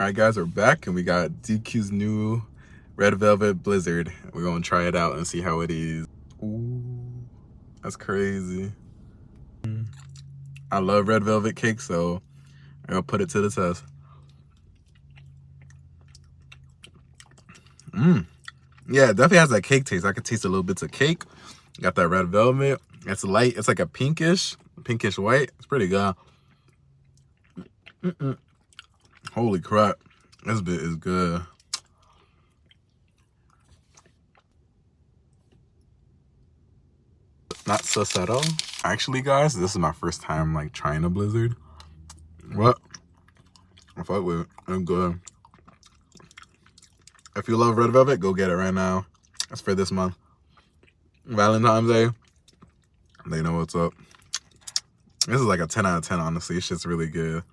Alright guys, we're back and we got DQ's new Red Velvet Blizzard. We're gonna try it out and see how it is. Ooh, that's crazy. I love red velvet cake, so I'm gonna put it to the test. Yeah, it definitely has that cake taste. I can taste a little bits of cake. Got that red velvet. It's light. It's like a pinkish white. It's pretty good. Holy crap. This bit is good. Not sus at all. Actually, guys, this is my first time like trying a Blizzard. What? I fuck with it. It's good. If you love red velvet, go get it right now. It's for this month. Valentine's Day. They know what's up. This is like a 10 out of 10, honestly. It's just really good.